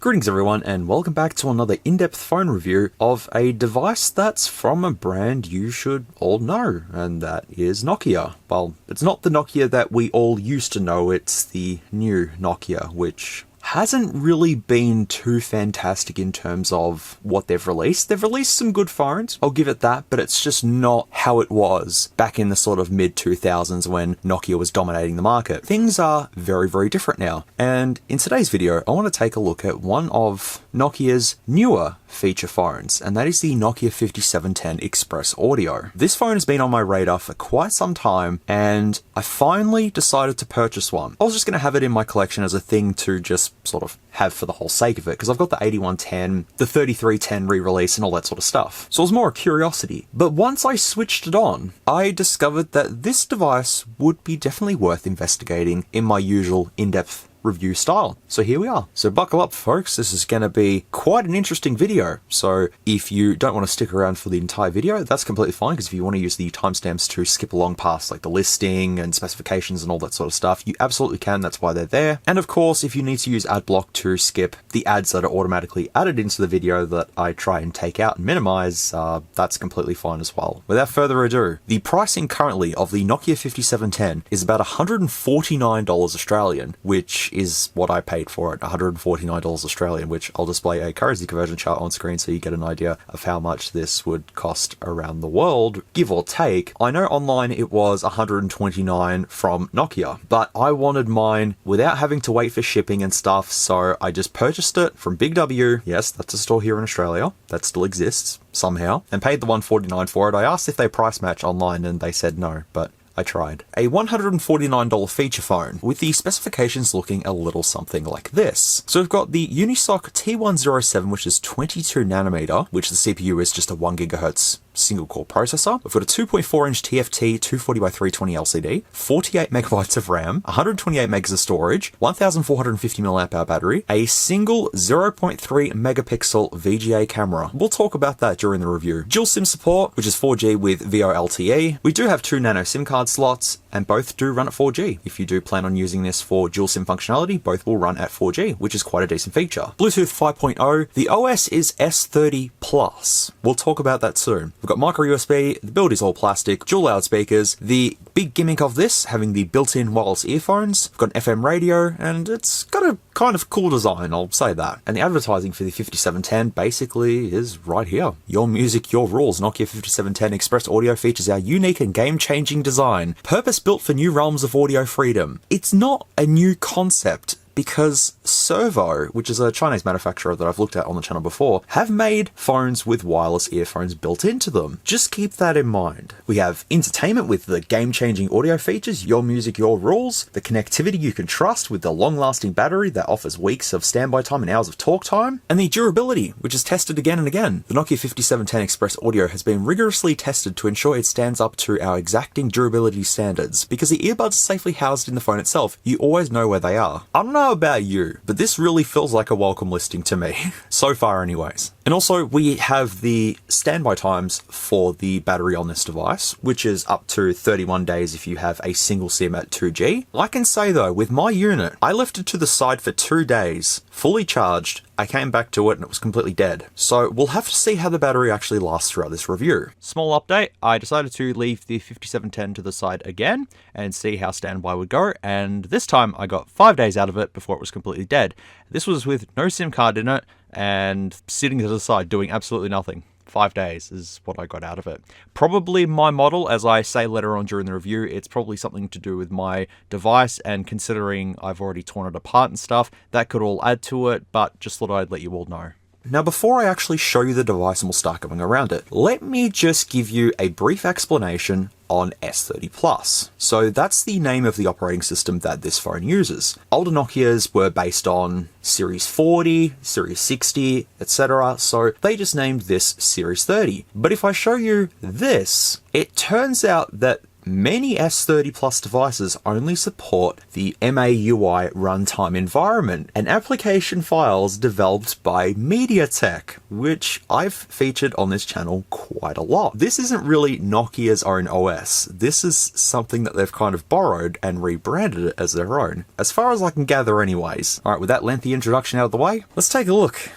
Greetings everyone, and welcome back to another in-depth phone review of a device that's from a brand you should all know, and that is Nokia. Well, it's not the Nokia that we all used to know, it's the new Nokia, which hasn't really been too fantastic in terms of what they've released. They've released some good phones, I'll give it that, but it's just not how it was back in the sort of mid-2000s when Nokia was dominating the market. Things are very, very different now. And in today's video, I want to take a look at one of Nokia's newer feature phones, and that is the Nokia 5710 XpressAudio. This phone has been on my radar for quite some time, and I finally decided to purchase one. I was just going to have it in my collection as a thing to just sort of have for the whole sake of it, because I've got the 8110, the 3310 re-release and all that sort of stuff. So it was more a curiosity. But once I switched it on, I discovered that this device would be definitely worth investigating in my usual in-depth review style. So here we are. So buckle up folks, this is going to be quite an interesting video. So if you don't want to stick around for the entire video, that's completely fine, because if you want to use the timestamps to skip along past like the listing and specifications and all that sort of stuff, you absolutely can, that's why they're there. And of course, if you need to use Adblock to skip the ads that are automatically added into the video that I try and take out and minimize, that's completely fine as well. Without further ado, the pricing currently of the Nokia 5710 is about $149 Australian, which is what I paid for it, $149 Australian, which I'll display a currency conversion chart on screen so you get an idea of how much this would cost around the world, give or take. I know online it was $129 from Nokia, but I wanted mine without having to wait for shipping and stuff, so I just purchased it from Big W. Yes, that's a store here in Australia that still exists somehow, and paid the $149 for it. I asked if they price match online and they said no, but I tried. A $149 feature phone with the specifications looking a little something like this. So we've got the Unisoc T107, which is 22 nanometer, which the CPU is just a 1 gigahertz single core processor. We've got a 2.4 inch TFT 240 by 320 LCD, 48 megabytes of RAM, 128 megs of storage, 1450 mAh battery, a single 0.3 megapixel VGA camera. We'll talk about that during the review. Dual SIM support, which is 4G with VoLTE. We do have 2 nano SIM card slots, and both do run at 4G. If you do plan on using this for dual SIM functionality, both will run at 4G, which is quite a decent feature. Bluetooth 5.0, the OS is S30 Plus. We'll talk about that soon. We've got micro USB, the build is all plastic, dual loudspeakers, the big gimmick of this having the built-in wireless earphones. We've got an FM radio, and it's got a kind of cool design, I'll say that. And the advertising for the 5710 basically is right here. Your music, your rules. Nokia 5710 XpressAudio features our unique and game-changing design, purpose-built for new realms of audio freedom. It's not a new concept, because Servo, which is a Chinese manufacturer that I've looked at on the channel before, have made phones with wireless earphones built into them. Just keep that in mind. We have entertainment with the game-changing audio features, your music, your rules, the connectivity you can trust with the long-lasting battery that offers weeks of standby time and hours of talk time, and the durability, which is tested again and again. The Nokia 5710 XpressAudio has been rigorously tested to ensure it stands up to our exacting durability standards, because the earbuds are safely housed in the phone itself. You always know where they are. I don't know about you, but this really feels like a welcome listing to me. So far anyways. And also we have the standby times for the battery on this device, which is up to 31 days if you have a single SIM at 2G. I can say though, with my unit, I left it to the side for 2 days, fully charged. I came back to it and it was completely dead. So we'll have to see how the battery actually lasts throughout this review. Small update, I decided to leave the 5710 to the side again and see how standby would go, and this time I got 5 days out of it before it was completely dead. This was with no SIM card in it and sitting to the side doing absolutely nothing. 5 days is what I got out of it. Probably my model, as I say later on during the review, it's probably something to do with my device, and considering I've already torn it apart and stuff, that could all add to it, but just thought I'd let you all know. Now before I actually show you the device and we'll start going around it, let me just give you a brief explanation on S30 Plus. So that's the name of the operating system that this phone uses. Older Nokias were based on Series 40, Series 60, etc. So they just named this Series 30. But if I show you this, it turns out that many S30 Plus devices only support the MAUI runtime environment and application files developed by MediaTek, which I've featured on this channel quite a lot. This isn't really Nokia's own OS. This is something that they've kind of borrowed and rebranded it as their own, as far as I can gather anyways. Alright, with that lengthy introduction out of the way, let's take a look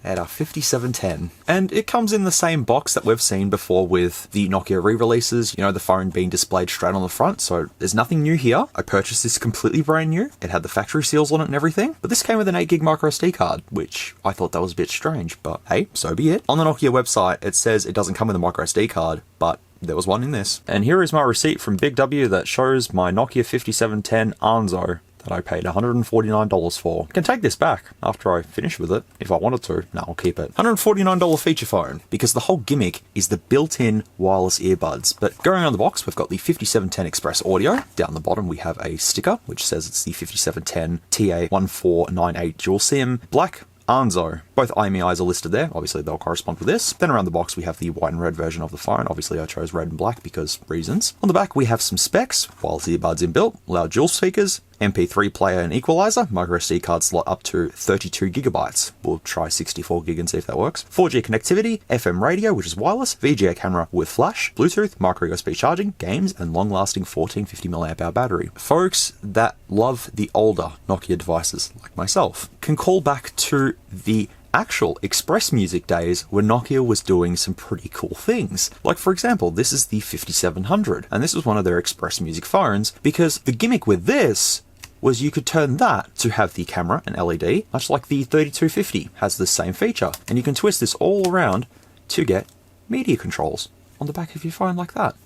at our 5710. And it comes in the same box that we've seen before with the Nokia re-releases, you know, the phone being displayed straight on the front, so there's nothing new here. I purchased this completely brand new. It had the factory seals on it and everything, but this came with an 8GB microSD card, which I thought that was a bit strange, but hey, so be it. On the Nokia website, it says it doesn't come with a microSD card, but there was one in this. And here is my receipt from Big W that shows my Nokia 5710 Anzo that I paid $149 for. I can take this back after I finish with it, if I wanted to. No, I'll keep it. $149 feature phone, because the whole gimmick is the built-in wireless earbuds. But going on the box, we've got the 5710 XpressAudio. Down the bottom, we have a sticker, which says it's the 5710 TA1498 dual SIM. Black Anzo. Both IMEIs are listed there. Obviously, they'll correspond with this. Then around the box, we have the white and red version of the phone. Obviously, I chose red and black because reasons. On the back, we have some specs. Wireless earbuds inbuilt, loud dual speakers, MP3 player and equalizer, microSD card slot up to 32GB. We'll try 64GB and see if that works. 4G connectivity, FM radio, which is wireless, VGA camera with flash, Bluetooth, micro USB charging, games, and long-lasting 1450mAh battery. Folks that love the older Nokia devices, like myself, can call back to the actual XpressMusic days where Nokia was doing some pretty cool things. Like, for example, this is the 5700, and this was one of their XpressMusic phones, because the gimmick with this was you could turn that to have the camera and LED, much like the 3250 has the same feature, and you can twist this all around to get media controls on the back of your phone like that,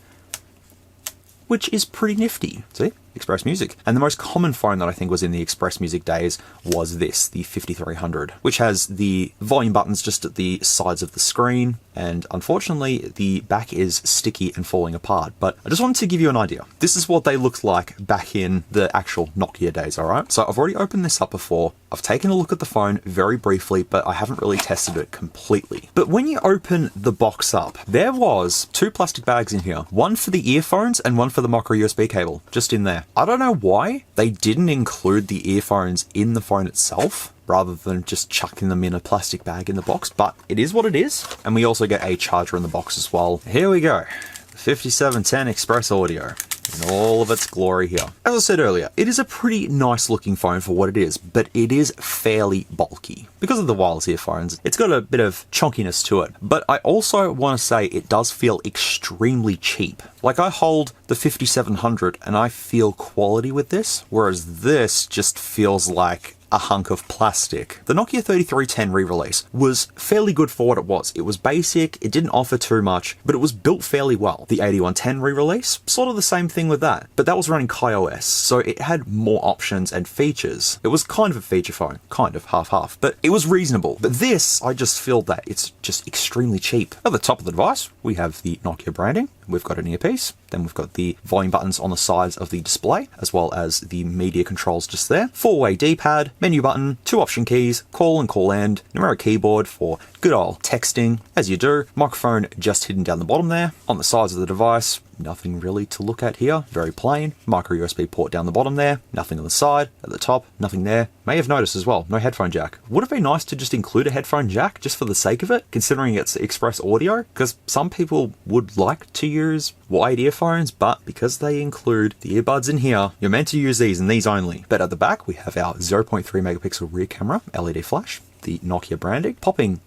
which is pretty nifty. See? XpressMusic. And the most common phone that I think was in the XpressMusic days was this, the 5300, which has the volume buttons just at the sides of the screen, and unfortunately the back is sticky and falling apart. But I just wanted to give you an idea. This is what they looked like back in the actual Nokia days, alright? So I've already opened this up before. I've taken a look at the phone very briefly, but I haven't really tested it completely. But when you open the box up, there was 2 plastic bags in here. One for the earphones and one for the micro USB cable, just in there. I don't know why they didn't include the earphones in the phone itself, rather than just chucking them in a plastic bag in the box, but it is what it is. And we also get a charger in the box as well. Here we go, the 5710 XpressAudio in all of its glory here. As I said earlier, it is a pretty nice looking phone for what it is, but it is fairly bulky. Because of the wireless earphones, it's got a bit of chunkiness to it. But I also want to say it does feel extremely cheap. Like, I hold the 5700 and I feel quality with this, whereas this just feels like a hunk of plastic. The Nokia 3310 re-release was fairly good for what it was. It was basic, it didn't offer too much, but it was built fairly well. The 8110 re-release, sort of the same thing with that, but that was running KaiOS, so it had more options and features. It was kind of a feature phone, kind of half-half, but it was reasonable. But this, I just feel that it's just extremely cheap. At the top of the device, we have the Nokia branding. We've got an earpiece, then we've got the volume buttons on the sides of the display, as well as the media controls just there. 4-way D-pad, menu button, 2 option keys, call and call end, numeric keyboard for good old texting, as you do. Microphone just hidden down the bottom there. On the sides of the device, nothing really to look at here, very plain. Micro USB port down the bottom there, nothing on the side, at the top, nothing there. May have noticed as well, no headphone jack. Would it be nice to just include a headphone jack just for the sake of it, considering it's XpressAudio? Because some people would like to use wide earphones, but because they include the earbuds in here, you're meant to use these and these only. But at the back, we have our 0.3 megapixel rear camera, LED flash, the Nokia branding. Popping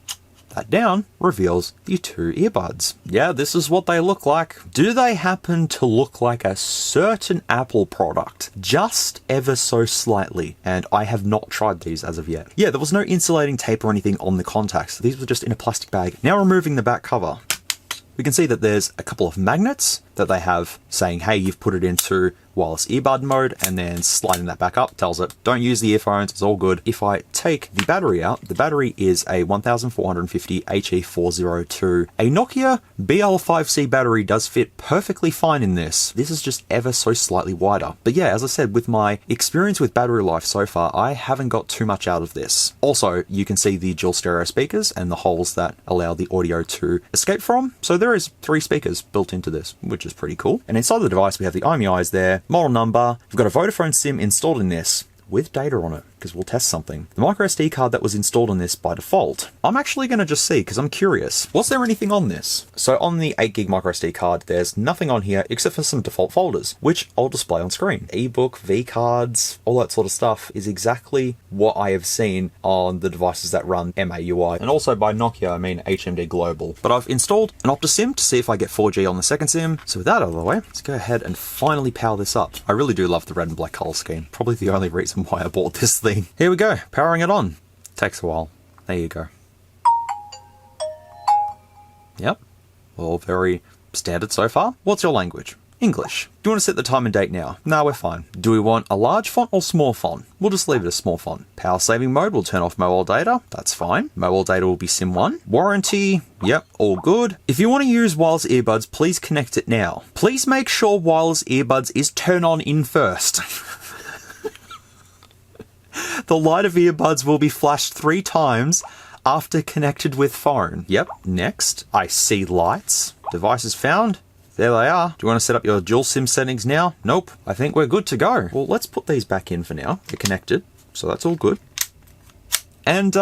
that down reveals the 2 earbuds. Yeah, this is what they look like. Do they happen to look like a certain Apple product? Just ever so slightly. And I have not tried these as of yet. Yeah, there was no insulating tape or anything on the contacts. These were just in a plastic bag. Now removing the back cover, we can see that there's a couple of magnets that they have saying, hey, you've put it into wireless earbud mode, and then sliding that back up tells it, don't use the earphones, it's all good. If I take the battery out, the battery is a 1450 HE402. A Nokia BL5C battery does fit perfectly fine in this. This is just ever so slightly wider. But yeah, as I said, with my experience with battery life so far, I haven't got too much out of this. Also, you can see the dual stereo speakers and the holes that allow the audio to escape from. So there is 3 speakers built into this, which is pretty cool. And inside the device, we have the IMEIs there, model number. We've got a Vodafone SIM installed in this with data on it, because we'll test something. The micro SD card that was installed on this by default. I'm actually going to just see, because I'm curious. Was there anything on this? So on the 8GB micro SD card, there's nothing on here except for some default folders, which I'll display on screen. Ebook, V-cards, all that sort of stuff is exactly what I have seen on the devices that run MAUI. And also by Nokia, I mean HMD Global. But I've installed an OptiSIM to see if I get 4G on the second SIM. So with that out of the way, let's go ahead and finally power this up. I really do love the red and black color scheme. Probably the only reason why I bought this thing. Here we go, powering it on. Takes a while. There you go. Yep, all very standard so far. What's your language? English. Do you want to set the time and date now? No, we're fine. Do we want a large font or small font? We'll just leave it a small font. Power saving mode will turn off mobile data. That's fine. Mobile data will be SIM 1. Warranty, yep, all good. If you want to use wireless earbuds, please connect it now. Please make sure wireless earbuds is turn on in first. The light of earbuds will be flashed 3 times after connected with phone. Yep, next. I see lights. Devices found. There they are. Do you want to set up your dual SIM settings now? Nope. I think we're good to go. Well, let's put these back in for now. They're connected, so that's all good. And,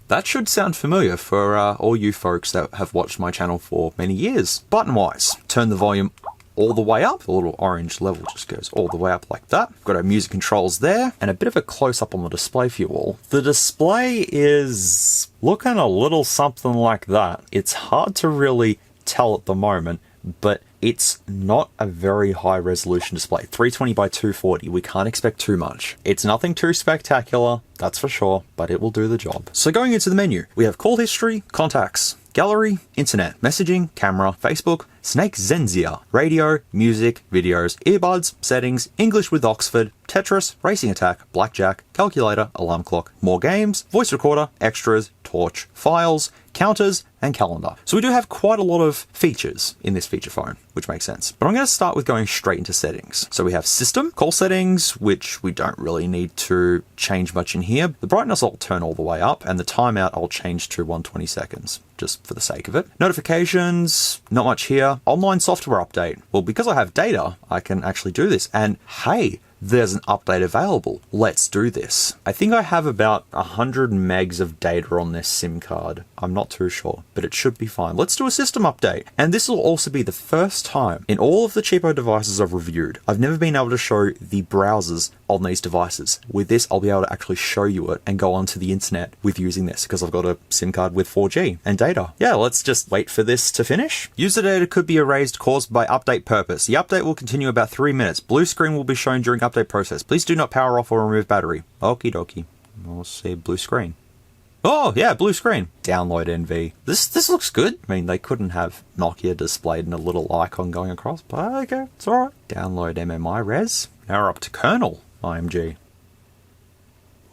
that should sound familiar for all you folks that have watched my channel for many years. Button-wise, turn the volume all the way up. The little orange level just goes all the way up like that. We've got our music controls there, and a bit of a close-up on the display for you all. The display is looking a little something like that. It's hard to really tell at the moment, but it's not a very high resolution display. 320 by 240, we can't expect too much. It's nothing too spectacular, that's for sure, but it will do the job. So going into the menu, we have call history, contacts, gallery, internet, messaging, camera, Facebook, Snake Zenzia, radio, music, videos, earbuds, settings, English with Oxford, Tetris, Racing Attack, Blackjack, calculator, alarm clock, more games, voice recorder, extras, torch, files, counters, and calendar. So we do have quite a lot of features in this feature phone, which makes sense. But I'm going to start with going straight into settings. So we have system, call settings, which we don't really need to change much in here. The brightness I'll turn all the way up, and the timeout I'll change to 120 seconds, just for the sake of it. Notifications, not much here. Online software update. Well, because I have data, I can actually do this. And hey, there's an update available. Let's do this. I think I have about 100 megs of data on this SIM card. I'm not too sure, but it should be fine. Let's do a system update. And this will also be the first time in all of the cheapo devices I've reviewed, I've never been able to show the browsers on these devices. With this, I'll be able to actually show you it and go onto the internet with using this because I've got a SIM card with 4G and data. Yeah, let's just wait for this to finish. User data could be erased caused by update purpose. The update will continue about 3 minutes. Blue screen will be shown during update process. Please do not power off or remove battery. Okie dokie. We'll see blue screen. Oh, yeah, blue screen. Download NV. This looks good. I mean, they couldn't have Nokia displayed in a little icon going across, but okay, it's alright. Download MMI res. Now we're up to kernel IMG.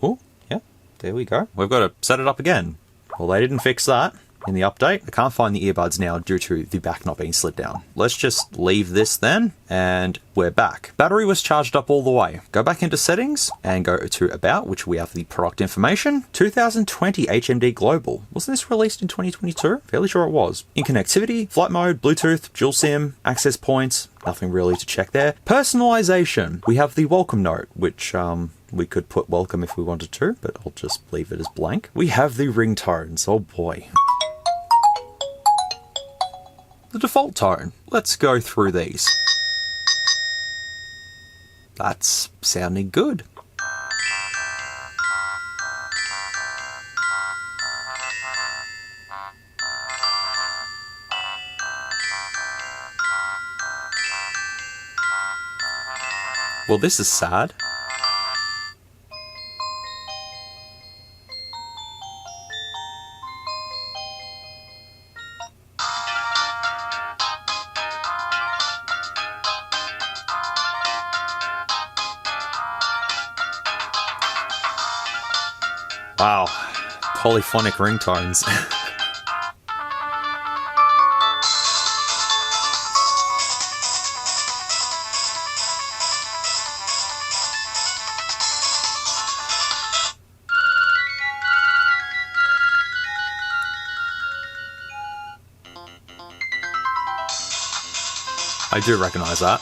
Oh, yeah, there we go. We've got to set it up again. Well, they didn't fix that in the update. I can't find the earbuds now due to the back not being slid down. Let's just leave this then, and we're back. Battery was charged up all the way. Go back into settings and go to about, which we have the product information. 2020 HMD Global. Wasn't this released in 2022? Fairly sure it was. In connectivity, flight mode, Bluetooth, dual SIM, access points, nothing really to check there. Personalization. We have the welcome note, which we could put welcome if we wanted to, but I'll just leave it as blank. We have the ringtones. Oh boy. The default tone. Let's go through these. That's sounding good. Well, this is sad. Wow, polyphonic ringtones. I do recognise that.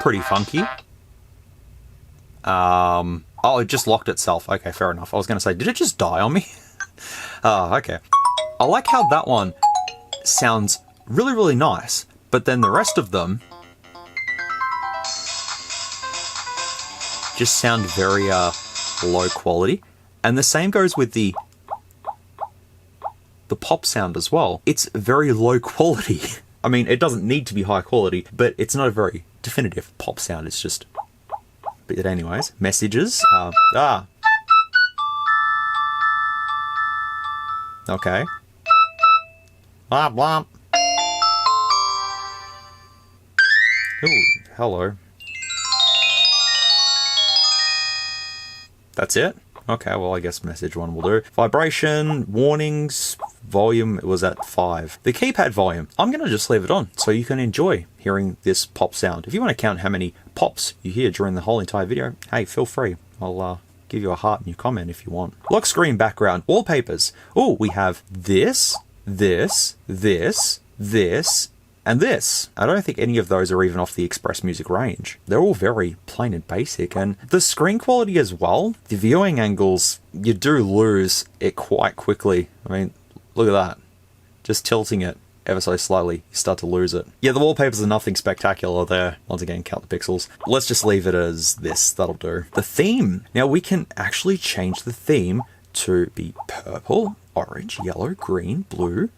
Pretty funky. Oh, it just locked itself. Okay, fair enough. I was going to say, did it just die on me? Oh, okay. I like how that one sounds really, really nice, but then the rest of them just sound very low quality. And the same goes with the pop sound as well. It's very low quality. I mean, it doesn't need to be high quality, but it's not a very definitive pop sound. It's just... But anyways, messages. Okay. Blah, blah. Ooh, hello. That's it? Okay, well, I guess message one will do. Vibration, warnings, volume was at 5. The keypad volume, I'm going to just leave it on so you can enjoy hearing this pop sound. If you want to count how many pops you hear during the whole entire video, hey, feel free. I'll give you a heart in your comment if you want. Lock screen background, wallpapers. Oh, we have this, this, this, this, and this. I don't think any of those are even off the XpressMusic range. They're all very plain and basic, and the screen quality as well, the viewing angles, you do lose it quite quickly. I mean, look at that. Just tilting it ever so slightly, you start to lose it. Yeah, the wallpapers are nothing spectacular there. Once again, count the pixels. Let's just leave it as this, that'll do. The theme. Now we can actually change the theme to be purple, orange, yellow, green, blue,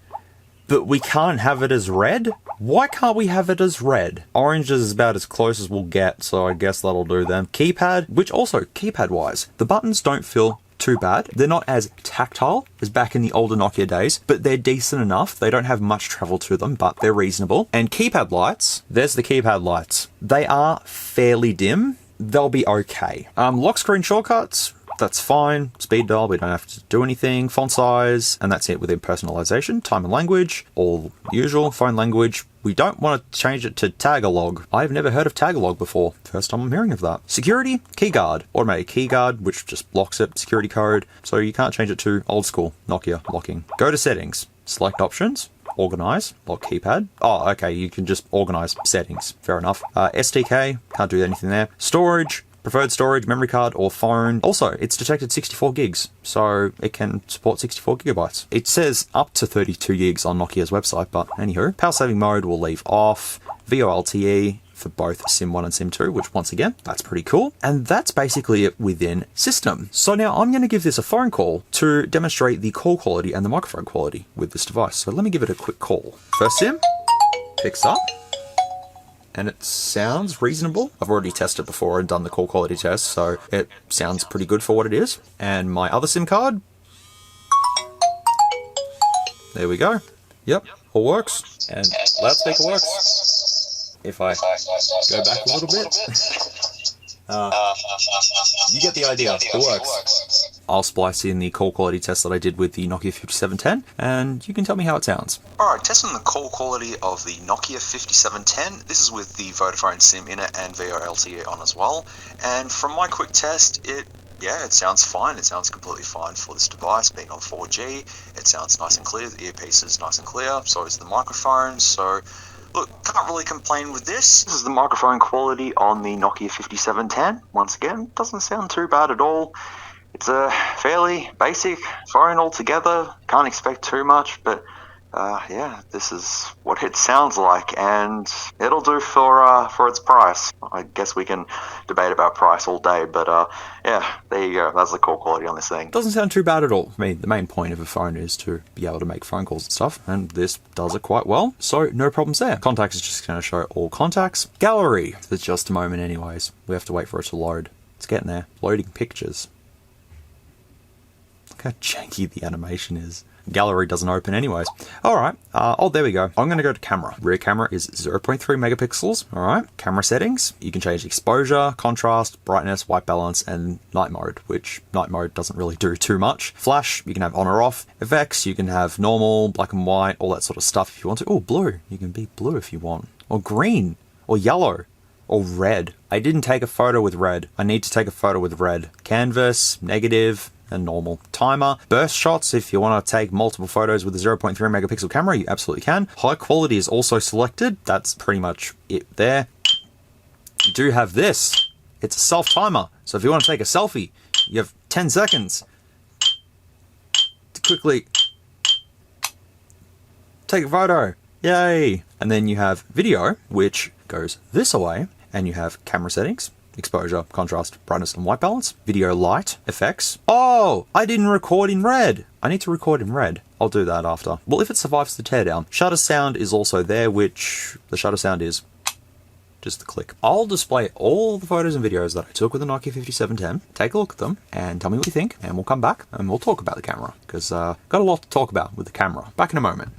but we can't have it as red? Why can't we have it as red? Orange is about as close as we'll get, so I guess that'll do then. Keypad, which also, keypad-wise, the buttons don't feel too bad. They're not as tactile as back in the older Nokia days, but they're decent enough. They don't have much travel to them, but they're reasonable. And keypad lights, there's the keypad lights. They are fairly dim. They'll be okay. Lock screen shortcuts, that's fine. Speed dial, we don't have to do anything. Font size, and that's it within personalization. Time and language, all usual. Phone language, we don't want to change it to Tagalog. I've never heard of Tagalog before. First time I'm hearing of that. Security, keyguard. Automatic keyguard, which just blocks it. Security code, so you can't change it to old school Nokia locking. Go to settings. Select options. Organize, lock keypad. Oh, okay, you can just organize settings. Fair enough. SDK, can't do anything there. Storage, preferred storage, memory card, or phone. Also, it's detected 64 gigs, so it can support 64 gigabytes. It says up to 32 gigs on Nokia's website, but anywho. Power saving mode we'll leave off. VoLTE for both SIM1 and SIM2, which once again, that's pretty cool. And that's basically it within system. So now I'm going to give this a phone call to demonstrate the call quality and the microphone quality with this device. So let me give it a quick call. First SIM, picks up. And it sounds reasonable. I've already tested before and done the call quality test, so it sounds pretty good for what it is. And my other SIM card, there we go. Yep, all works. And loudspeaker works. If I go back a little bit, you get the idea, it works. I'll splice in the call quality test that I did with the Nokia 5710, and you can tell me how it sounds. Alright, testing the call quality of the Nokia 5710. This is with the Vodafone SIM in it and VoLTE on as well. And from my quick test, it sounds fine. It sounds completely fine for this device being on 4G. It sounds nice and clear. The earpiece is nice and clear. So is the microphone. So look, can't really complain with this. This is the microphone quality on the Nokia 5710. Once again, doesn't sound too bad at all. It's a fairly basic phone altogether. Can't expect too much, but Yeah, this is what it sounds like, and it'll do for its price. I guess we can debate about price all day, but yeah, there you go. That's the call quality on this thing. Doesn't sound too bad at all. I mean, the main point of a phone is to be able to make phone calls and stuff, and this does it quite well, so no problems there. Contacts is just going to show all contacts. Gallery, for just a moment anyways. We have to wait for it to load. It's getting there. Loading pictures. Look how janky the animation is. Gallery doesn't open anyways. Alright, oh there we go. I'm going to go to camera. Rear camera is 0.3 megapixels. Alright, camera settings. You can change exposure, contrast, brightness, white balance, and night mode, which night mode doesn't really do too much. Flash, you can have on or off. Effects, you can have normal, black and white, all that sort of stuff if you want to. Oh, blue. You can be blue if you want. Or green. Or yellow. Or red. I didn't take a photo with red. I need to take a photo with red. Canvas, negative, and normal. Timer. Burst shots, if you want to take multiple photos with a 0.3 megapixel camera, you absolutely can. High quality is also selected. That's pretty much it there. You do have this. It's a self timer. So if you want to take a selfie, you have 10 seconds to quickly take a photo. Yay! And then you have video, which goes this away, and you have camera settings. Exposure, contrast, brightness, and white balance. Video light, effects. Oh, I didn't record in red. I need to record in red. I'll do that after. Well, if it survives the teardown. Shutter sound is also there, which the shutter sound is just the click. I'll display all the photos and videos that I took with the Nokia 5710. Take a look at them and tell me what you think, and we'll come back and we'll talk about the camera, because got a lot to talk about with the camera. Back in a moment.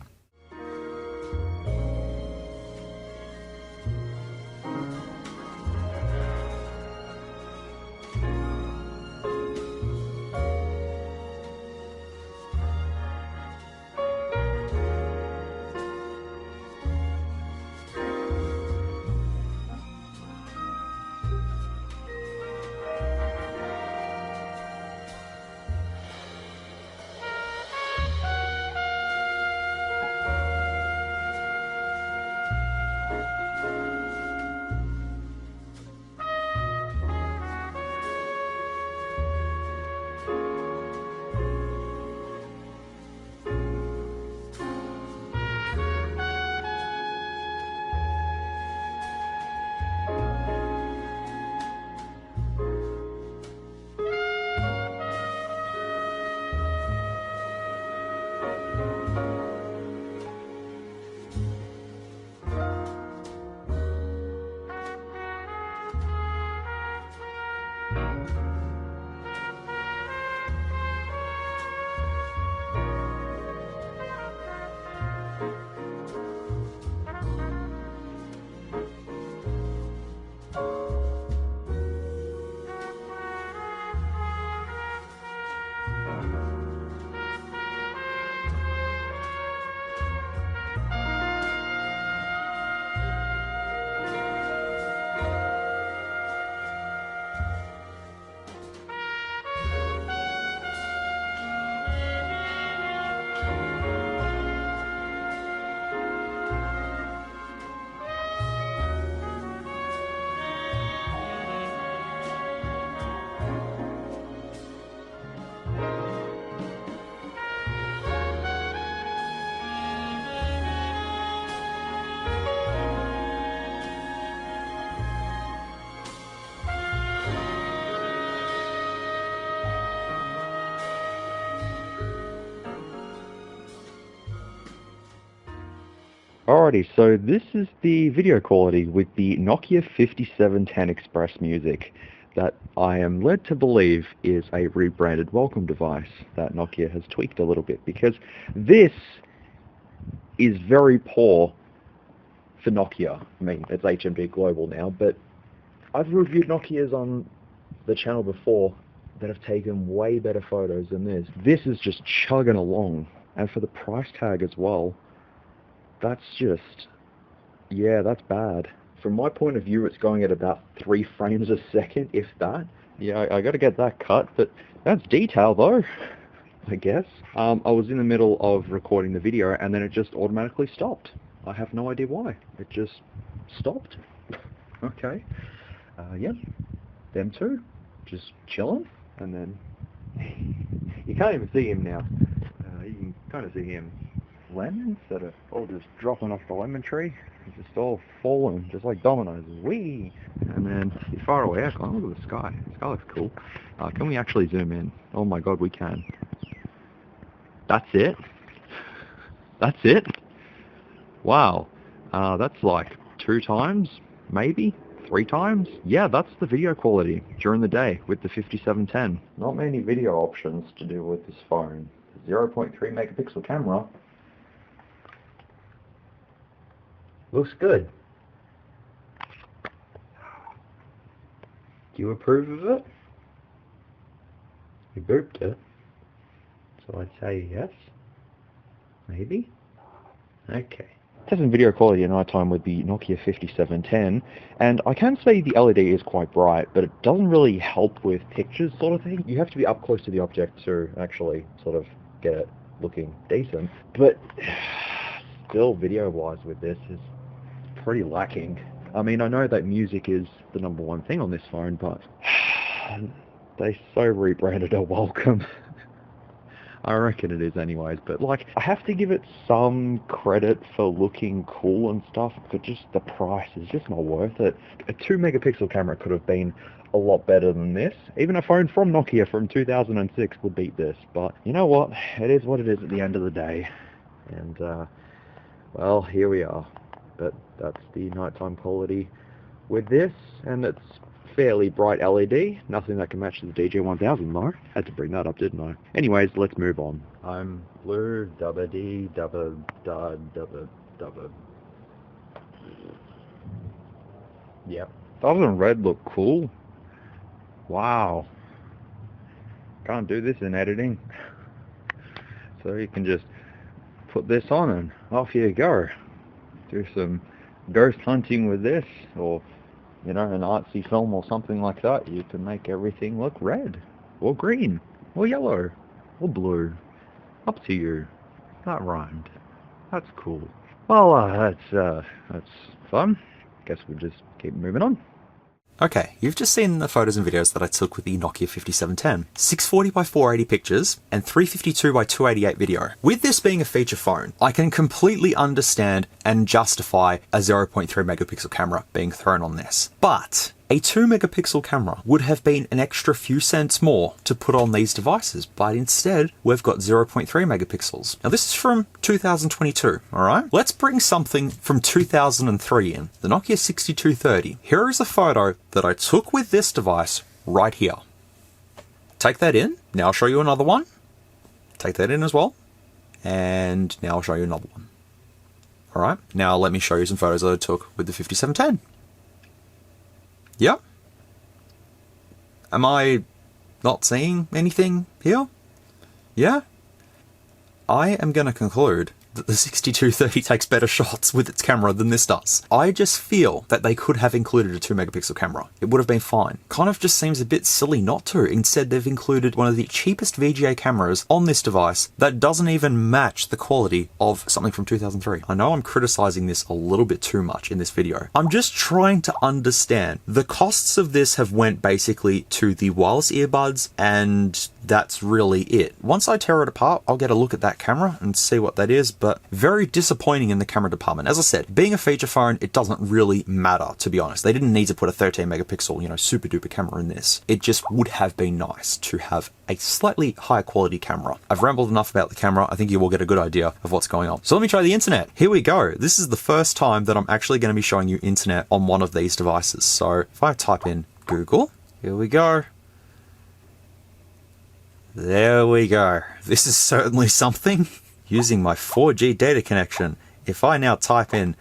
Alrighty, so this is the video quality with the Nokia 5710 XpressMusic that I am led to believe is a rebranded welcome device that Nokia has tweaked a little bit, because this is very poor for Nokia. I mean, it's HMD Global now, but I've reviewed Nokias on the channel before that have taken way better photos than this. This is just chugging along, and for the price tag as well, that's just, yeah, that's bad. From my point of view, it's going at about 3 frames a second, if that. Yeah, I gotta get that cut, but that's detail though, I guess. I was in the middle of recording the video and then it just automatically stopped. I have no idea why. It just stopped. Okay. Yep. Them two. Just chilling. And then you can't even see him now. You can kind of see him lemons that are all just dropping off the lemon tree. It's just all falling, just like dominoes. Whee! And then far away, I can look at the sky. The sky looks cool. Can we actually zoom in? Oh my god, we can. That's it? That's it? Wow. That's like 2 times, maybe 3 times. Yeah, that's the video quality during the day with the 5710. Not many video options to do with this phone. 0.3 megapixel camera. Looks good. Do you approve of it? You booped it. So I'd say yes. Maybe? Okay. Testing video quality at night time with the Nokia 5710, and I can say the LED is quite bright, but it doesn't really help with pictures sort of thing. You have to be up close to the object to actually sort of get it looking decent, but still video-wise with this is pretty lacking. I mean, I know that music is the #1 thing on this phone, but they so rebranded a Welcome. I reckon it is anyways, but like, I have to give it some credit for looking cool and stuff, but just the price is just not worth it. A 2 megapixel camera could have been a lot better than this. Even a phone from Nokia from 2006 would beat this, but you know what? It is what it is at the end of the day. And, well, here we are. But that's the nighttime quality with this, and it's fairly bright LED. Nothing that can match the DJ1000 though. Had to bring that up, didn't I? Anyways, let's move on. I'm blue, dubba dee, dubba da, dubba dubba. Yep. Doesn't red look cool? Wow. Can't do this in editing. So you can just put this on and off you go. Do some ghost hunting with this, or you know, an artsy film or something like that. You can make everything look red, or green, or yellow, or blue. Up to you. That rhymed. That's cool. Well, that's fun. Guess we'll just keep moving on. Okay, you've just seen the photos and videos that I took with the Nokia 5710. 640 by 480 pictures and 352 by 288 video. With this being a feature phone, I can completely understand and justify a 0.3 megapixel camera being thrown on this. But a 2 megapixel camera would have been an extra few cents more to put on these devices, but instead we've got 0.3 megapixels. Now this is from 2022, alright? Let's bring something from 2003 in, the Nokia 6230. Here is a photo that I took with this device right here. Take that in, now I'll show you another one. Take that in as well, and now I'll show you another one. Alright, now let me show you some photos that I took with the 5710. Yep. Am I not seeing anything here? Yeah? I am going to conclude that the 6230 takes better shots with its camera than this does. I just feel that they could have included a 2 megapixel camera. It would have been fine. Kind of just seems a bit silly not to. Instead, they've included one of the cheapest VGA cameras on this device that doesn't even match the quality of something from 2003. I know I'm criticizing this a little bit too much in this video. I'm just trying to understand. The costs of this have went basically to the wireless earbuds, and that's really it. Once I tear it apart, I'll get a look at that camera and see what that is, but very disappointing in the camera department. As I said, being a feature phone, it doesn't really matter, to be honest. They didn't need to put a 13 megapixel, you know, super duper camera in this. It just would have been nice to have a slightly higher quality camera. I've rambled enough about the camera. I think you will get a good idea of what's going on. So let me try the internet. Here we go. This is the first time that I'm actually going to be showing you internet on one of these devices. So if I type in Google, here we go. There we go. This is certainly something. Using my 4G data connection. If I now type in...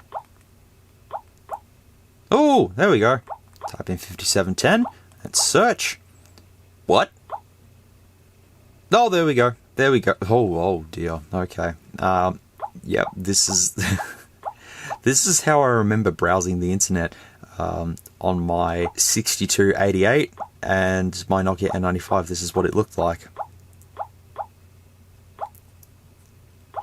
Oh, there we go. Type in 5710 and search. What? Oh, there we go. There we go. Oh dear. Okay. Yep, this is... this is how I remember browsing the internet on my 6288 and my Nokia N95. This is what it looked like.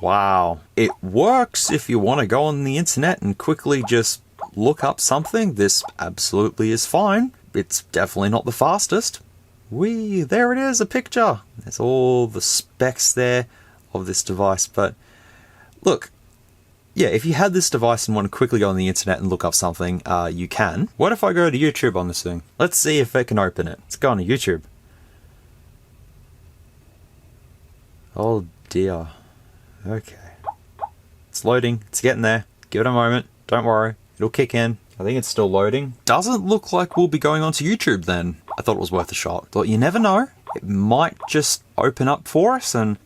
Wow. It works if you want to go on the internet and quickly just look up something. This absolutely is fine. It's definitely not the fastest. There it is, a picture. There's all the specs there of this device, but Look, yeah, if you had this device and want to quickly go on the internet and look up something, you can. What if I go to YouTube on this thing? Let's see if it can open it. Let's go on to YouTube. Oh dear. Okay. It's loading. It's getting there. Give it a moment. Don't worry. It'll kick in. I think it's still loading. Doesn't look like we'll be going onto YouTube then. I thought it was worth a shot. Thought you never know. It might just open up for us and...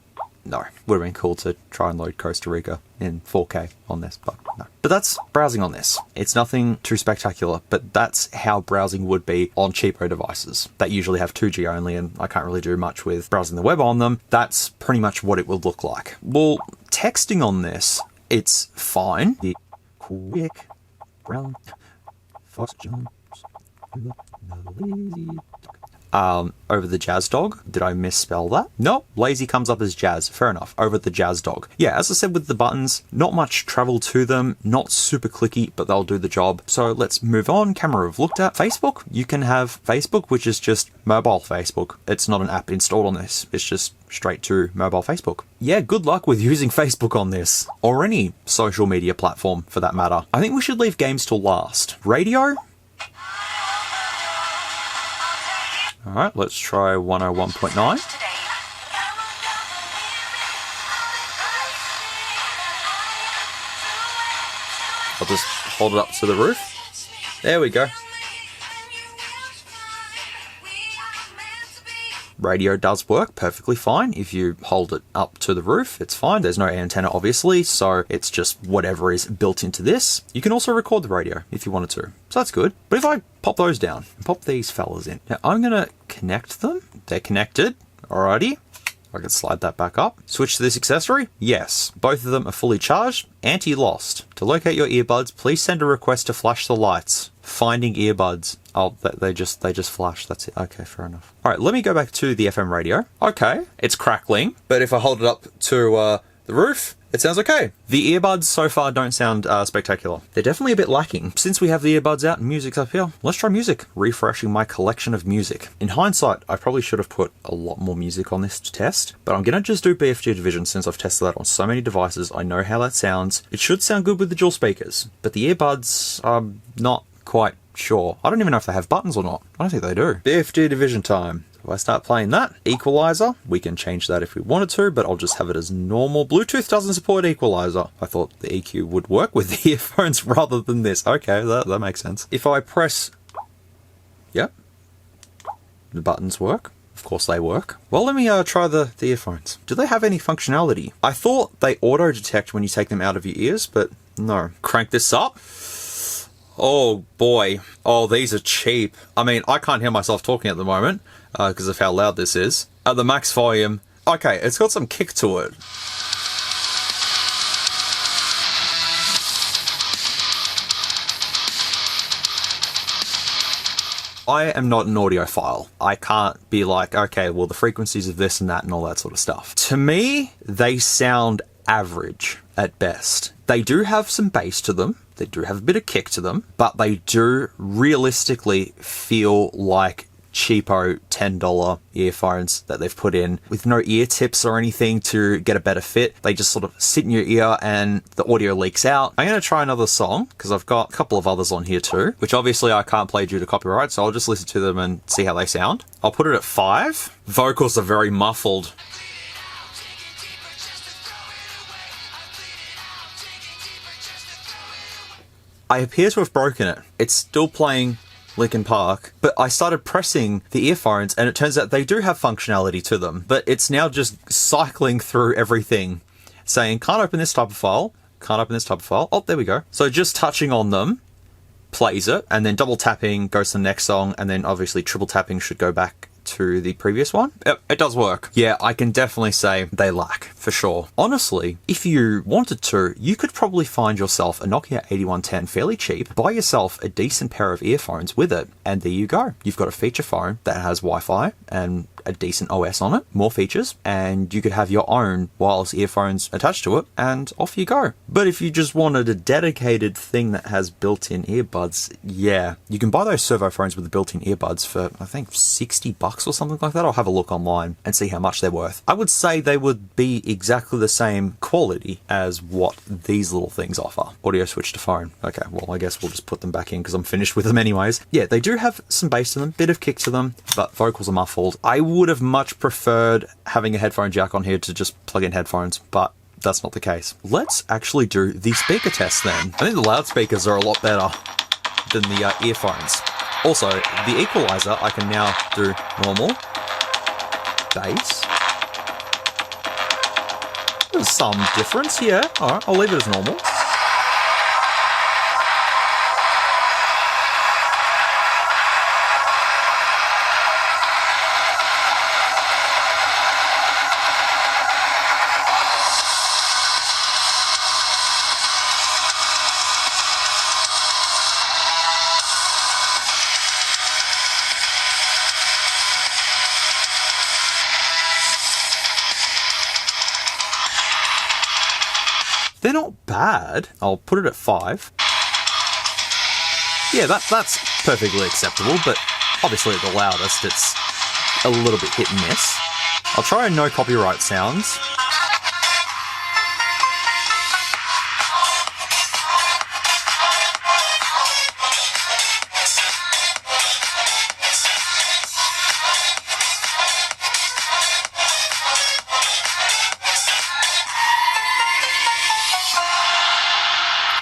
No, would have been cool to try and load Costa Rica in 4K on this, but no. But that's browsing on this. It's nothing too spectacular, but that's how browsing would be on cheapo devices that usually have 2G only, and I can't really do much with browsing the web on them. That's pretty much what it would look like. Well, texting on this, it's fine. The quick brown fox jumps over the Jazz Dog. Did I misspell that? No, lazy comes up as jazz. Fair enough. Over the Jazz Dog. Yeah, as I said with the buttons, not much travel to them, not super clicky, but they'll do the job. So let's move on. Camera we've looked at. Facebook, you can have Facebook, which is just mobile Facebook. It's not an app installed on this. It's just straight to mobile Facebook. Yeah, good luck with using Facebook on this, or any social media platform for that matter. I think we should leave games till last. Radio? Alright, let's try 101.9. I'll just hold it up to the roof. There we go. Radio does work perfectly fine. If you hold it up to the roof, it's fine. There's no antenna, obviously, so it's just whatever is built into this. You can also record the radio if you wanted to, so that's good. But if I pop those down and pop these fellas in, now I'm gonna connect them. They're connected, alrighty. I can slide that back up. Switch to this accessory. Yes, both of them are fully charged. Anti-lost. To locate your earbuds, please send a request to flash the lights. Finding earbuds. Oh, they just flash. That's it. Okay, fair enough. All right, let me go back to the FM radio. Okay, it's crackling, but if I hold it up to the roof, it sounds okay. The earbuds so far don't sound spectacular. They're definitely a bit lacking. Since we have the earbuds out and music's up here, let's try music. Refreshing my collection of music. In hindsight, I probably should have put a lot more music on this to test, but I'm gonna just do BFG Division since I've tested that on so many devices. I know how that sounds. It should sound good with the dual speakers, but the earbuds, I'm not quite sure. I don't even know if they have buttons or not. I don't think they do. BFG Division time. If I start playing that, equalizer, we can change that if we wanted to, but I'll just have it as normal. Bluetooth doesn't support equalizer. I thought the EQ would work with the earphones rather than this. Okay, that makes sense. If I press, yep, the buttons work. Of course they work. Well, let me try the earphones. Do they have any functionality? I thought they auto detect when you take them out of your ears, but no. Crank this up. Oh boy. Oh, these are cheap. I mean, I can't hear myself talking at the moment because of how loud this is. At the max volume. Okay, it's got some kick to it. I am not an audiophile. I can't be like, okay, well, the frequencies of this and that and all that sort of stuff. To me, they sound average at best. They do have some bass to them. They do have a bit of kick to them, but they do realistically feel like cheapo $10 earphones that they've put in with no ear tips or anything to get a better fit. They just sort of sit in your ear and the audio leaks out. I'm going to try another song because I've got a couple of others on here too, which obviously I can't play due to copyright, so I'll just listen to them and see how they sound. I'll put it at 5. Vocals are very muffled. I appear to have broken it. It's still playing Linkin Park, but I started pressing the earphones and it turns out they do have functionality to them, but it's now just cycling through everything, saying, can't open this type of file, can't open this type of file. Oh, there we go. So just touching on them plays it, and then double tapping goes to the next song, and then obviously triple tapping should go back to the previous one. Yep, it does work. Yeah, I can definitely say they lack, for sure. Honestly, if you wanted to, you could probably find yourself a Nokia 8110 fairly cheap, buy yourself a decent pair of earphones with it, and there you go. You've got a feature phone that has Wi-Fi and a decent OS on it, more features, and you could have your own wireless earphones attached to it, and off you go. But if you just wanted a dedicated thing that has built-in earbuds, yeah, you can buy those servo phones with the built-in earbuds for, I think, $60 or something like that. I'll have a look online and see how much they're worth. I would say they would be exactly the same quality as what these little things offer. Audio switch to phone. Okay, well, I guess we'll just put them back in because I'm finished with them anyways. Yeah, they do have some bass to them, bit of kick to them, but vocals are muffled. I would have much preferred having a headphone jack on here to just plug in headphones, but that's not the case. Let's actually do the speaker test then. I think the loudspeakers are a lot better than the earphones. Also, the equalizer, I can now do normal, bass. There's some difference, yeah. Alright, I'll leave it as normal. They're not bad. I'll put it at 5. Yeah, that's perfectly acceptable, but obviously at the loudest, it's a little bit hit and miss. I'll try no copyright sounds.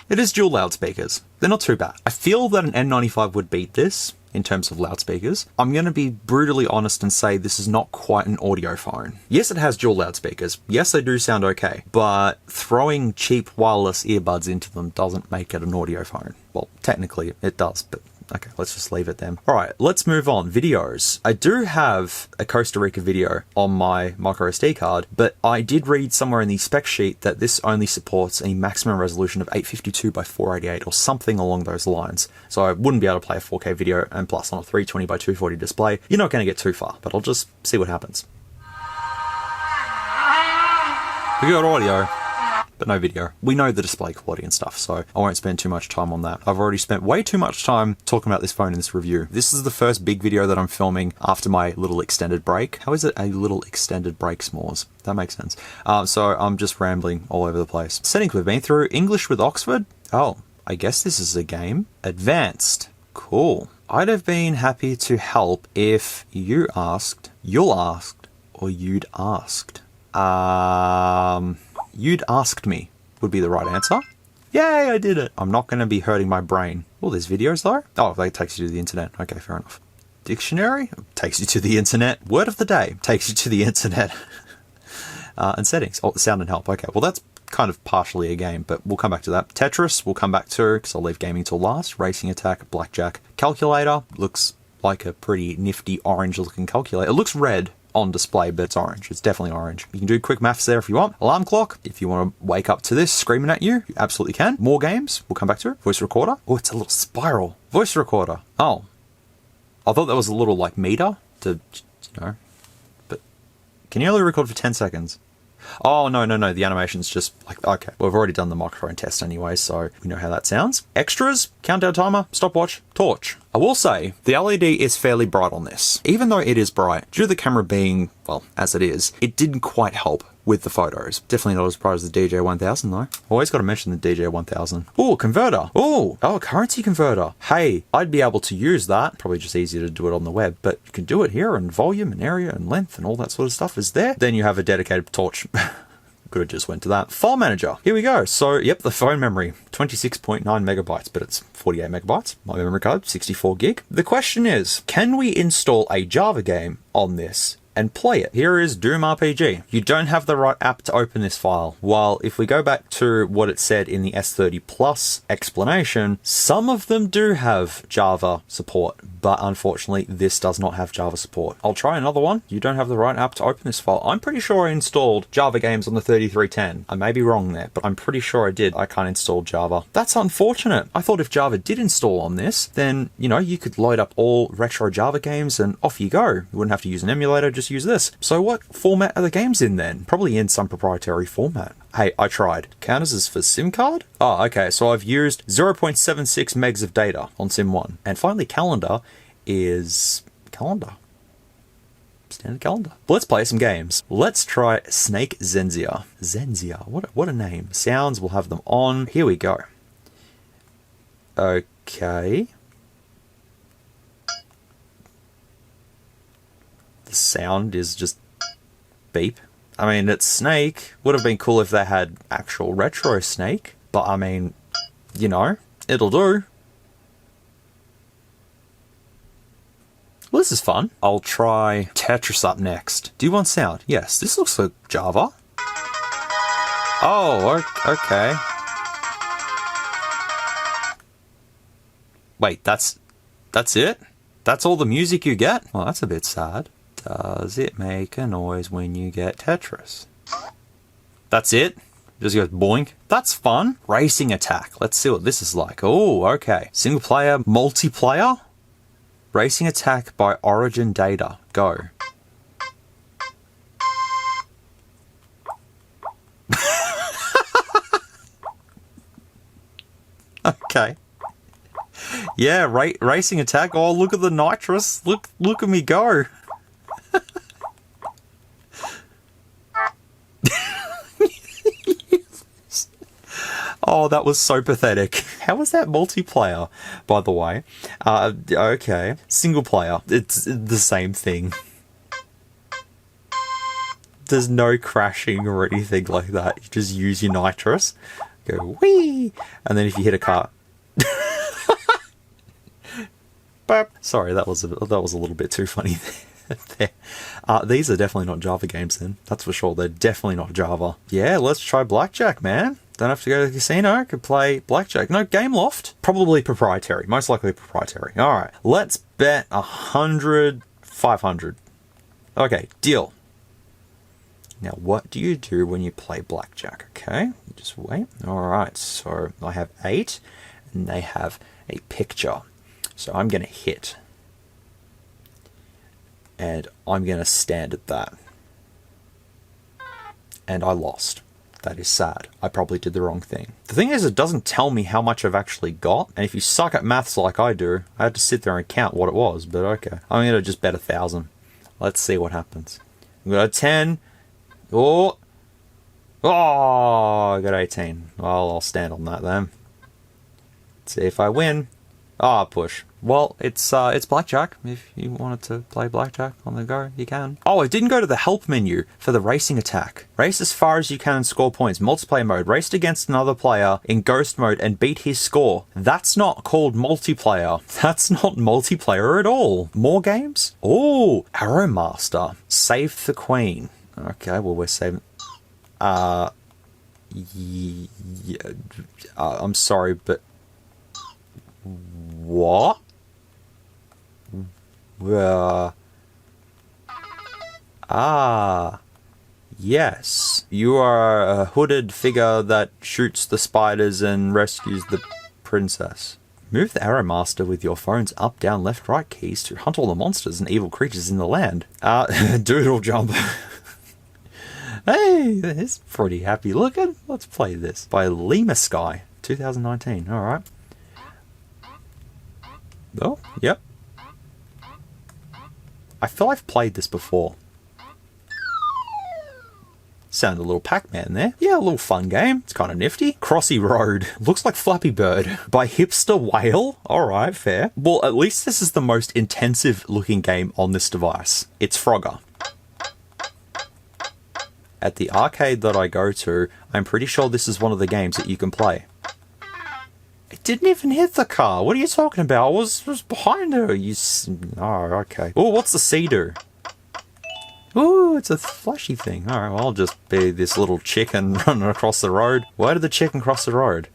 It is dual loudspeakers. They're not too bad. I feel that an N95 would beat this in terms of loudspeakers. I'm going to be brutally honest and say this is not quite an audio phone. Yes, it has dual loudspeakers. Yes, they do sound okay, but throwing cheap wireless earbuds into them doesn't make it an audio phone. Well, technically it does, but okay, let's just leave it then. All right, let's move on. Videos. I do have a Costa Rica video on my micro SD card, but I did read somewhere in the spec sheet that this only supports a maximum resolution of 852 by 488 or something along those lines. So I wouldn't be able to play a 4K video, and plus on a 320 by 240 display, you're not going to get too far, but I'll just see what happens. We got audio, but no video. We know the display quality and stuff, so I won't spend too much time on that. I've already spent way too much time talking about this phone in this review. This is the first big video that I'm filming after my little extended break. How is it a little extended break, s'mores? That makes sense. So I'm just rambling all over the place. Settings we've been through. English with Oxford. Oh, I guess this is a game. Advanced. Cool. I'd have been happy to help if you asked, you'll asked, or you'd asked. You'd asked me would be the right answer. Yay, I did it. I'm not going to be hurting my brain. Oh, there's videos though. Oh, that takes you to the internet. Okay, fair enough. Dictionary takes you to the internet. Word of the day takes you to the internet. And settings. Oh, sound and help. Okay, well that's kind of partially a game, but we'll come back to that. Tetris, we'll come back to because I'll leave gaming till last. Racing attack, blackjack. Calculator looks like a pretty nifty orange looking calculator. It looks red on display, but it's orange. It's definitely orange. You can do quick maths there if you want. Alarm clock, if you want to wake up to this screaming at you, you absolutely can. More games, we'll come back to it. Voice recorder. Oh, it's a little spiral. Voice recorder. Oh, I thought that was a little like meter to, you know, but can you only record for 10 seconds? Oh, no, the animation's just like, okay, well, we've already done the microphone test anyway, so we know how that sounds. Extras, countdown timer, stopwatch, torch. I will say, the LED is fairly bright on this. Even though it is bright, due to the camera being, well, as it is, it didn't quite help with the photos. Definitely not as bright as the DJ1000 though. Always got to mention the DJ1000. Oh, converter. Oh, currency converter. Hey, I'd be able to use that. Probably just easier to do it on the web, but you can do it here, and volume and area and length and all that sort of stuff is there. Then you have a dedicated torch. Could have just went to that. File manager. Here we go. So, yep, the phone memory, 26.9 megabytes, but it's 48 megabytes. My memory card, 64 gig. The question is, can we install a Java game on this and play it? Here is Doom RPG. You don't have the right app to open this file. While if we go back to what it said in the S30 Plus explanation, some of them do have Java support, but unfortunately this does not have Java support. I'll try another one. You don't have the right app to open this file. I'm pretty sure I installed Java games on the 3310. I may be wrong there, but I'm pretty sure I did. I can't install Java. That's unfortunate. I thought if Java did install on this, then, you know, you could load up all retro Java games and off you go. You wouldn't have to use an emulator, just use this. So what format are the games in then? Probably in some proprietary format. Hey, I tried. Counters is for SIM card? Oh, okay, so I've used 0.76 megs of data on SIM 1. And finally, calendar is calendar. Standard calendar. But let's play some games. Let's try Snake Zenzia. Zenzia, what a name. Sounds, we'll have them on. Here we go. Okay. The sound is just beep. I mean, it's Snake. Would have been cool if they had actual retro Snake. But I mean, you know, it'll do. Well, this is fun. I'll try Tetris up next. Do you want sound? Yes, this looks like Java. Oh, okay. Wait, that's it? That's all the music you get? Well, that's a bit sad. Does it make a noise when you get Tetris? That's it? Just goes boink. That's fun. Racing attack. Let's see what this is like. Oh, okay. Single player, multiplayer. Racing attack by origin data. Go. Okay. Yeah, racing attack. Oh, look at the nitrous. Look at me go. Oh, that was so pathetic. How was that multiplayer, by the way? Okay. Single player. It's the same thing. There's no crashing or anything like that. You just use your nitrous. Go, whee! And then if you hit a car... Burp. Sorry, that was a little bit too funny there. These are definitely not Java games then. That's for sure. They're definitely not Java. Yeah, let's try Blackjack, man. Don't have to go to the casino. Could play Blackjack. No, Game Loft. Probably proprietary. Most likely proprietary. Alright, let's bet 100, 500. Okay, deal. Now, what do you do when you play Blackjack? Okay, just wait. Alright, so I have 8, and they have a picture. So I'm going to hit. And I'm going to stand at that. And I lost. That is sad. I probably did the wrong thing. The thing is, it doesn't tell me how much I've actually got. And if you suck at maths like I do, I had to sit there and count what it was. But okay. I'm going to just bet 1,000. Let's see what happens. We got a 10. Oh, I got 18. Well, I'll stand on that then. Let's see if I win. Push. Well, it's Blackjack. If you wanted to play Blackjack on the go, you can. Oh, I didn't go to the help menu for the racing attack. Race as far as you can and score points. Multiplayer mode. Raced against another player in ghost mode and beat his score. That's not called multiplayer. That's not multiplayer at all. More games? Oh, Arrow Master. Save the Queen. Okay, well, we're saving... I'm sorry, but... What? Yes. You are a hooded figure that shoots the spiders and rescues the princess. Move the Arrow Master with your phone's up, down, left, right keys to hunt all the monsters and evil creatures in the land. Doodle jump. Hey, it's pretty happy looking. Let's play this. By Lima Sky, 2019. Alright. Oh, yep. I feel I've played this before. Sound a little Pac-Man there. Yeah, a little fun game. It's kind of nifty. Crossy Road. Looks like Flappy Bird. By Hipster Whale. Alright, fair. Well, at least this is the most intensive looking game on this device. It's Frogger. At the arcade that I go to, I'm pretty sure this is one of the games that you can play. It didn't even hit the car. What are you talking about? I was behind her. Oh, okay. Oh, what's the C do? Ooh, it's a flashy thing. Alright, well, I'll just be this little chicken running across the road. Why did the chicken cross the road?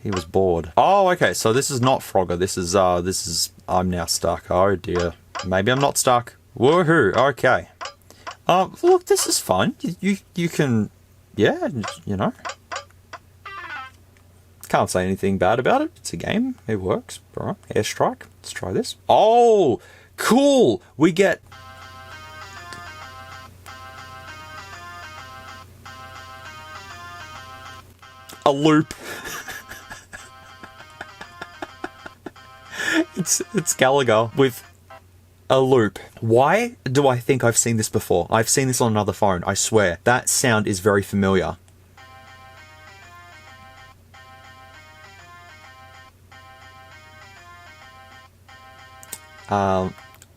He was bored. Oh, okay, so this is not Frogger. This is, I'm now stuck. Oh dear. Maybe I'm not stuck. Woohoo, okay. Look, this is fun. You can, yeah, you know. Can't say anything bad about it. It's a game. It works. All right, Airstrike. Let's try this. Oh, cool. We get... a loop. It's Gallagher with a loop. Why do I think I've seen this before? I've seen this on another phone, I swear. That sound is very familiar.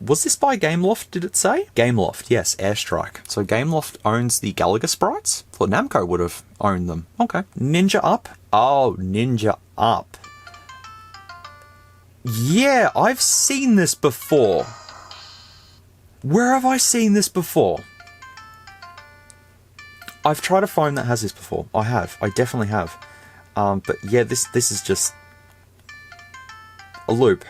Was this by Gameloft, did it say? Gameloft, yes, Airstrike. So Gameloft owns the Gallagher sprites? Thought Namco would have owned them. Okay. Ninja Up? Oh, Ninja Up. Yeah, I've seen this before. Where have I seen this before? I've tried a phone that has this before. I have. I definitely have. But yeah, this is just a loop.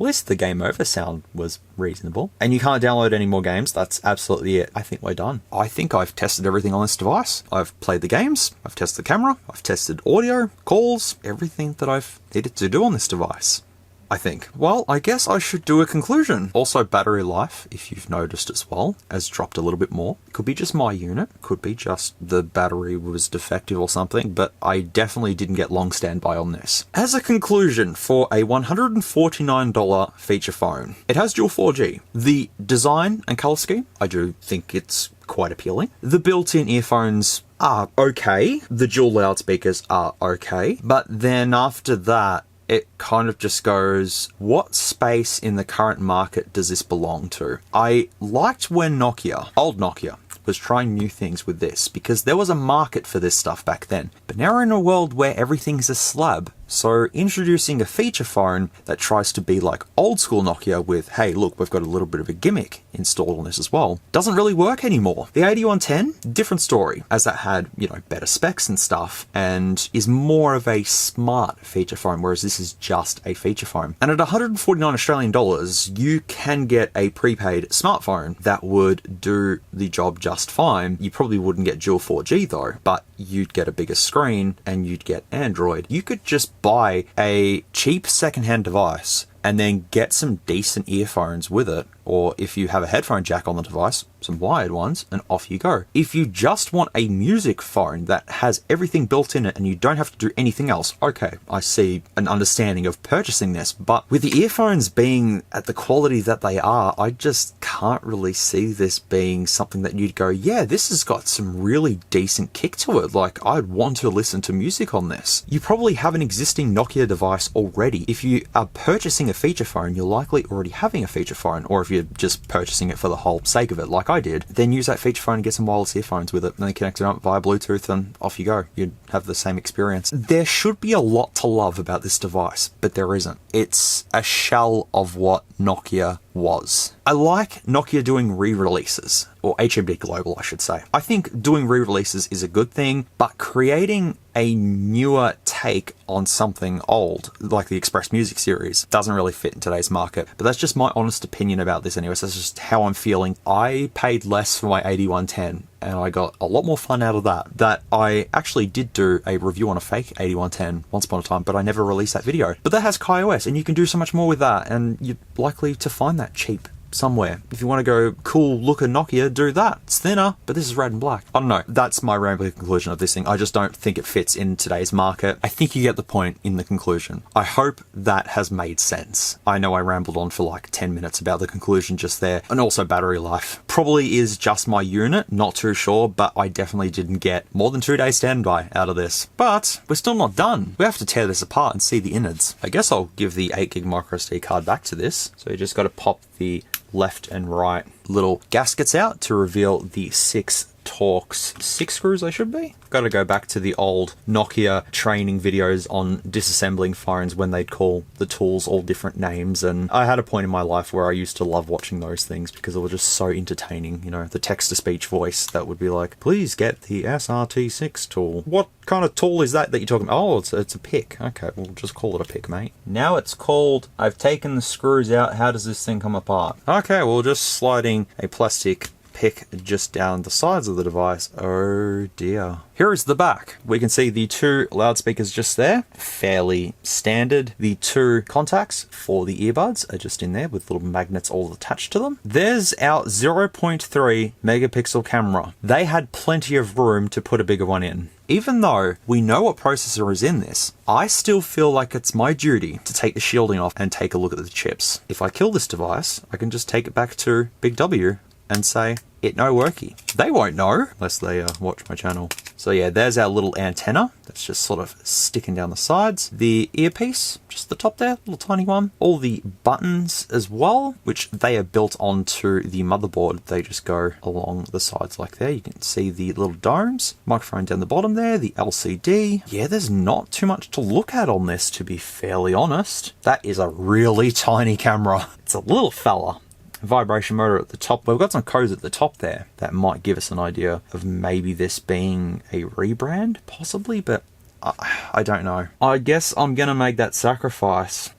At least the game over sound was reasonable. And you can't download any more games. That's absolutely it. I think we're done. I think I've tested everything on this device. I've played the games. I've tested the camera. I've tested audio, calls, everything that I've needed to do on this device. I think. Well, I guess I should do a conclusion. Also, battery life, if you've noticed as well, has dropped a little bit more. Could be just my unit. Could be just the battery was defective or something, but I definitely didn't get long standby on this. As a conclusion, for a $149 feature phone, it has dual 4G. The design and color scheme, I do think it's quite appealing. The built-in earphones are okay. The dual loudspeakers are okay. But then after that, it kind of just goes, what space in the current market does this belong to? I liked when Nokia, old Nokia, was trying new things with this because there was a market for this stuff back then. But now we're in a world where everything's a slab. So introducing a feature phone that tries to be like old school Nokia with, hey, look, we've got a little bit of a gimmick installed on this as well, doesn't really work anymore. The 8110, different story, as that had, you know, better specs and stuff and is more of a smart feature phone, whereas this is just a feature phone. And at 149 Australian dollars, you can get a prepaid smartphone that would do the job just fine. You probably wouldn't get dual 4G though, but you'd get a bigger screen and you'd get Android. You could just buy a cheap secondhand device and then get some decent earphones with it, or if you have a headphone jack on the device, some wired ones, and off you go. If you just want a music phone that has everything built in it and you don't have to do anything else, okay, I see an understanding of purchasing this, but with the earphones being at the quality that they are, I just can't really see this being something that you'd go, yeah, this has got some really decent kick to it, like I'd want to listen to music on this. You probably have an existing Nokia device already. If you are purchasing a feature phone, you're likely already having a feature phone, or if you're just purchasing it for the whole sake of it, like I did, then use that feature phone and get some wireless earphones with it, and then connect it up via Bluetooth and off you go. You'd have the same experience. There should be a lot to love about this device, but there isn't. It's a shell of what Nokia was. I like Nokia doing re-releases, or HMD Global, I should say. I think doing re-releases is a good thing, but creating a newer take on something old, like the XpressMusic series, doesn't really fit in today's market. But that's just my honest opinion about this anyway, so that's just how I'm feeling. I paid less for my 8110, and I got a lot more fun out of that I actually did do a review on a fake 8110 once upon a time, but I never released that video. But that has KaiOS, and you can do so much more with that, and you're likely to find that cheap somewhere. If you want to go cool look at Nokia, do that. It's thinner, but this is red and black. I don't know. That's my rambling conclusion of this thing. I just don't think it fits in today's market. I think you get the point in the conclusion. I hope that has made sense. I know I rambled on for like 10 minutes about the conclusion just there. And also battery life. Probably is just my unit, not too sure, but I definitely didn't get more than 2 days standby out of this. But we're still not done. We have to tear this apart and see the innards. I guess I'll give the 8GB microSD card back to this. So you just got to pop the left and right little gaskets out to reveal the 6 Torx 6 screws they should be. Got to go back to the old Nokia training videos on disassembling phones when they'd call the tools all different names, and I had a point in my life where I used to love watching those things because it was just so entertaining. You know, the text-to-speech voice that would be like, please get the SRT6 tool. What kind of tool is that you're talking about? Oh, it's a pick. Okay, we'll just call it a pick, mate. Now it's called, I've taken the screws out, how does this thing come apart? Okay, well, just sliding a plastic pick just down the sides of the device. Oh dear. Here is the back. We can see the 2 loudspeakers just there, fairly standard. The 2 contacts for the earbuds are just in there with little magnets all attached to them. There's our 0.3 megapixel camera. They had plenty of room to put a bigger one in. Even though we know what processor is in this, I still feel like it's my duty to take the shielding off and take a look at the chips. If I kill this device, I can just take it back to Big W and say, it no worky. They won't know unless they watch my channel. So yeah, there's our little antenna that's just sort of sticking down the sides. The earpiece, just the top there, little tiny one. All the buttons as well, which they are built onto the motherboard. They just go along the sides like there. You can see the little domes. Microphone down the bottom there, the LCD. Yeah, there's not too much to look at on this, to be fairly honest. That is a really tiny camera. It's a little fella. Vibration motor at the top. We've got some codes at the top there that might give us an idea of maybe this being a rebrand, possibly, but I don't know. I guess I'm gonna make that sacrifice.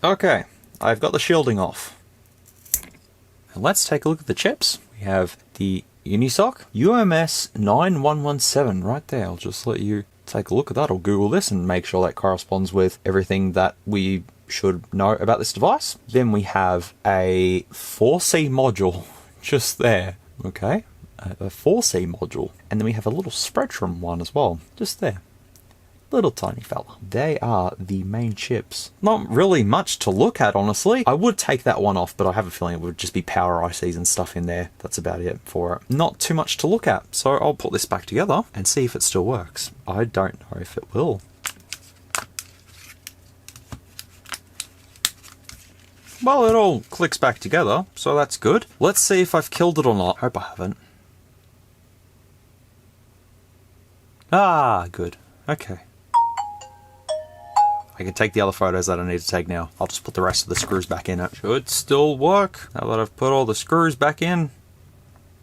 Okay, I've got the shielding off. And let's take a look at the chips. We have the Unisoc UMS 9117 right there. I'll just let you take a look at that, or Google this and make sure that corresponds with everything that we should know about this device. Then we have a 4C module just there. Okay, a 4C module, and then we have a little Spectrum one as well just there. Little tiny fella. They are the main chips. Not really much to look at, honestly. I would take that one off, but I have a feeling it would just be power ICs and stuff in there. That's about it for it. Not too much to look at. So I'll put this back together and see if it still works. I don't know if it will. Well, it all clicks back together, so that's good. Let's see if I've killed it or not. Hope I haven't. Ah, good. Okay. I can take the other photos that I need to take now. I'll just put the rest of the screws back in it. Should still work now that I've put all the screws back in.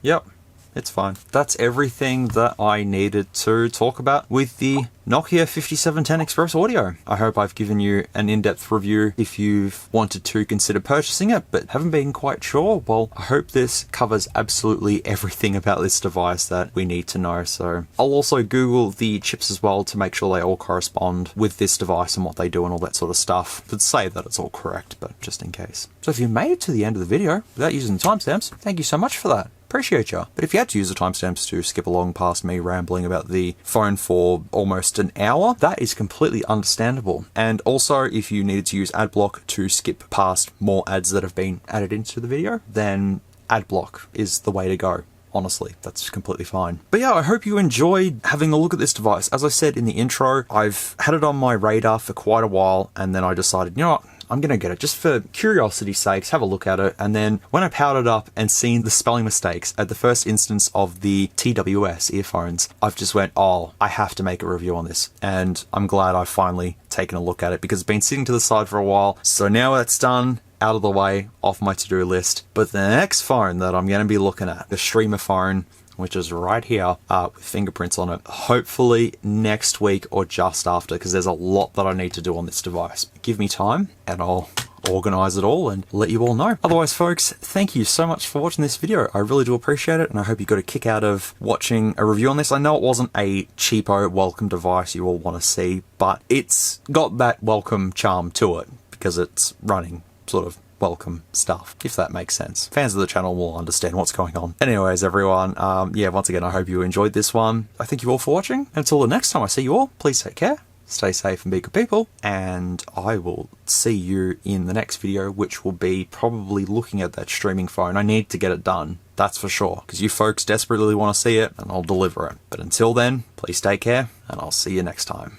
Yep, it's fine. That's everything that I needed to talk about with the Nokia 5710 XpressAudio. I hope I've given you an in-depth review if you've wanted to consider purchasing it but haven't been quite sure. Well, I hope this covers absolutely everything about this device that we need to know. So I'll also Google the chips as well to make sure they all correspond with this device and what they do and all that sort of stuff. To say that it's all correct, but just in case. So if you made it to the end of the video without using timestamps, thank you so much for that. Appreciate you. But if you had to use the timestamps to skip along past me rambling about the phone for almost an hour, that is completely understandable. And also, if you needed to use Adblock to skip past more ads that have been added into the video, then Adblock is the way to go. Honestly, that's completely fine. But yeah, I hope you enjoyed having a look at this device. As I said in the intro, I've had it on my radar for quite a while, and then I decided, you know what? I'm going to get it just for curiosity's sakes, have a look at it. And then when I powered it up and seen the spelling mistakes at the first instance of the TWS earphones, I've just went, oh, I have to make a review on this. And I'm glad I've finally taken a look at it because it's been sitting to the side for a while. So now that's done, out of the way, off my to-do list. But the next phone that I'm going to be looking at, the streamer phone, which is right here with fingerprints on it, hopefully next week or just after, because there's a lot that I need to do on this device. Give me time and I'll organize it all and let you all know. Otherwise, folks, thank you so much for watching this video. I really do appreciate it, and I hope you got a kick out of watching a review on this. I know it wasn't a cheapo welcome device you all want to see, but it's got that welcome charm to it because it's running sort of welcome stuff, if that makes sense. Fans of the channel will understand what's going on. Anyways, everyone, yeah, once again, I hope you enjoyed this one. I thank you all for watching. Until the next time I see you all, please take care, stay safe and be good people, and I will see you in the next video, which will be probably looking at that streaming phone. I need to get it done, that's for sure, because you folks desperately want to see it, and I'll deliver it. But until then, please take care, and I'll see you next time.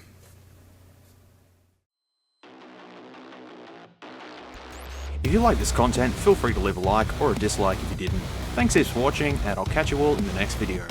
If you like this content, feel free to leave a like or a dislike if you didn't. Thanks heaps for watching, and I'll catch you all in the next video.